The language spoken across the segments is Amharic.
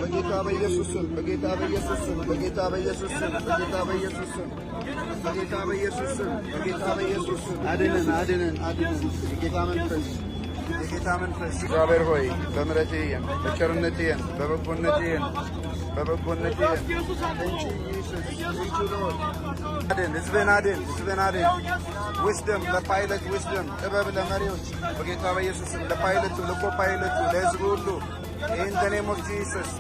በጌታ በኢየሱስ ስም በጌታ በኢየሱስ ስም በጌታ በኢየሱስ ስም በጌታ በኢየሱስ ስም በጌታ በኢየሱስ ስም በጌታ በኢየሱስ ስም አድነን አድነን አድነን። የጌታ መንፈስ የጌታ መንፈስ እግዚአብሔር ሆይ በምሕረትህ በቸርነትህ በበጎነትህ አድን ሕዝብህን አድን ሕዝብህን አድን። ዊዝደም ለፓይለት ዊዝደም ጥበብ ለመሪዎች በጌታ በኢየሱስ ስም ለፓይለቱ ለኮፓይለቱ ለሕዝቡ ሁሉ ኢን ዘ ኔም ኦፍ ጂሰስ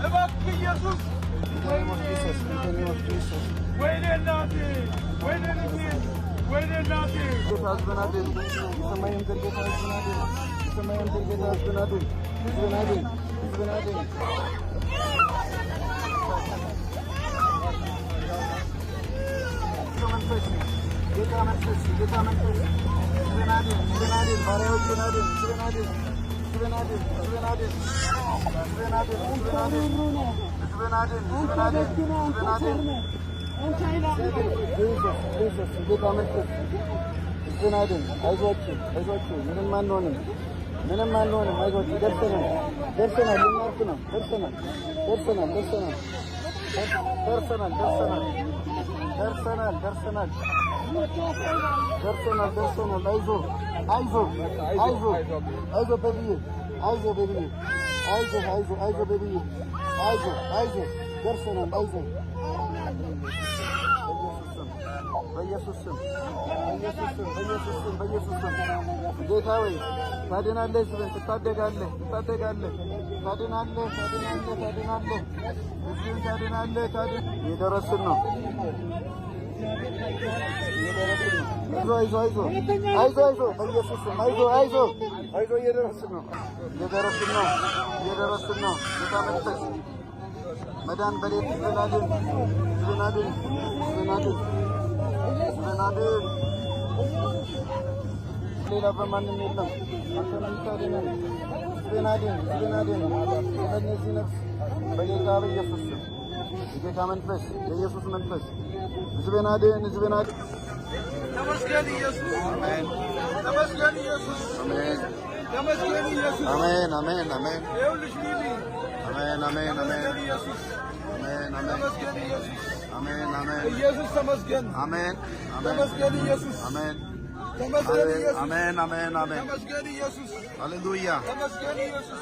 እባክህ ኢየሱስ ወይኔ እናቴ ወይኔ ልጄ ወይኔ እናቴ ሕዝብህን አድን። የሰማይን ጌታ ሕዝብህን አድን። የሰማይን ጌታ ሕዝብህን አድን። ሕዝብህን አድን ሕዝብህን አድን። ጌታ መንፈስ ጌታ መንፈስ ሕዝብህን አድን ሕዝብህን አድን ባሪያዎችህን አድን ሕዝብህን አድን ሕዝብህን አድን ሕዝብህን አድን ሕዝብህን አድን ሕዝብህን አድን ሕዝብህን አድን ሕዝብህን አድን ሕዝብህን አድን ኢየሱስ ጌታ መንፈስ ሕዝብህን አድን። አይዟችሁ አይዟችሁ ምንም አንሆንም ምንም አንሆንም። አይዟችሁ ደርሰናል ደርሰናል ልናርፍ ነው ደርሰናል ደርሰናል ደርሰናል ደርሰናል ደርሰናል ደርሰናል ደርሰናል ደርሰናል ደርሰናል። አይዞህ አይዞህ አይዞህ አይዞህ በብዬ አይዞህ በብዬ አይዞህ አይዞህ አይዞህ በብዬ አይዞህ አይዞህ ደርሰናል አይዞህ በኢየሱስ ስም በኢየሱስ ስም በኢየሱስ ስም በኢየሱስ ስም ጌታ ሆይ ታድናለህ፣ ሕዝብህን ትታደጋለህ ትታደጋለህ ታድናለህ ታድናለህ ታድናለህ ሕዝብህን ታድናለህ እየደረስን ነው እየደረስን ነው። አይዞህ አይዞህ አይዞህ አይዞህ በኢየሱስ ስም አይዞህ አይዞህ አይዞህ እየደረስን ነው እየደረስን ነው እየደረስን ነው። ጌታ መንፈስ መዳን በሌት ሕዝብህን አድን ሕዝብህን አድን ሕዝብህን አድን ሕዝብህን አድን። ሌላ በማንም የለም። አንተ ነህ የምታድነን። ሕዝብህን አድን ሕዝብህን አድን። ስለነዚህ ነፍስ በጌታ በኢየሱስ ስም የጌታ መንፈስ የኢየሱስ መንፈስ ሕዝብህን አድን ሕዝብህን አድን። ተመስገን ኢየሱስ አሜን። ተመስገን ኢየሱስ አሜን ተመስገን ኢየሱስ አሜን አሜን አሜን ይኸውልሽ ሊሊ አሜን አሜን አሜን ተመስገን ኢየሱስ አሜን አሜን ተመስገን ኢየሱስ አሜን አሜን ኢየሱስ ተመስገን አሜን ተመስገን ኢየሱስ አሜን ተመስገን ኢየሱስ አሜን አሜን አሜን ተመስገን ኢየሱስ ሃሌሉያ ተመስገን ኢየሱስ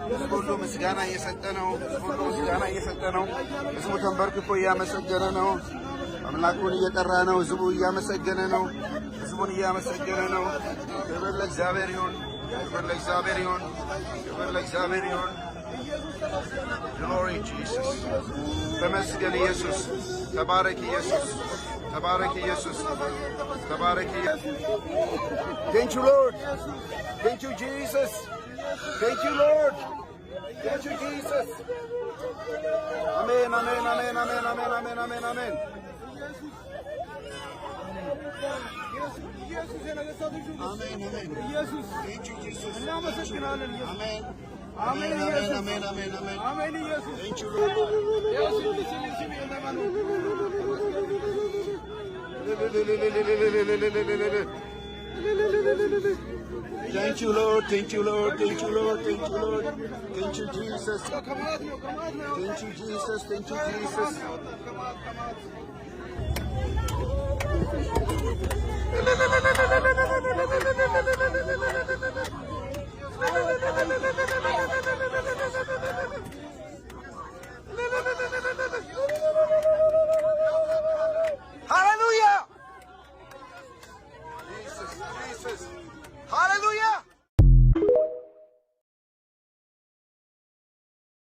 ሕዝቡ ሁሉ ምስጋና እየሰጠ ነው። ሕዝቡ ሁሉ ምስጋና እየሰጠ ነው። ሕዝቡ ተንበርክኮ እያመሰገነ ነው። አምላኩን እየጠራ ነው። ሕዝቡ እያመሰገነ ነው። ሕዝቡን እያመሰገነ ነው። ክብር ለእግዚአብሔር ይሁን። ክብር ለእግዚአብሔር ይሁን። ክብር ለእግዚአብሔር ይሁን። ግሎሪ ጂሰስ። ተመስገን ኢየሱስ። ተባረክ ኢየሱስ። ተባረክ ኢየሱስ። ተባረክ ኢየሱስ። Thank you Lord. Thank you Jesus. Thank you Lord. Thank you Jesus. Amen amen amen amen amen amen amen amen. ኢየሱስ የነገሥታት ልጅ አሜን አሜን ኢየሱስ Thank you Jesus. እናመሰግናለን ኢየሱስ አሜን አሜን አሜን ኢየሱስ አሜን አሜን አሜን አሜን ኢየሱስ Thank you Lord. ኢየሱስ ስም የለመኑ Thank you Lord. Thank you Lord. Thank you Lord. Thank you Lord. Thank you Jesus. ከማት ነው Thank you Jesus. Thank you Jesus. ከማት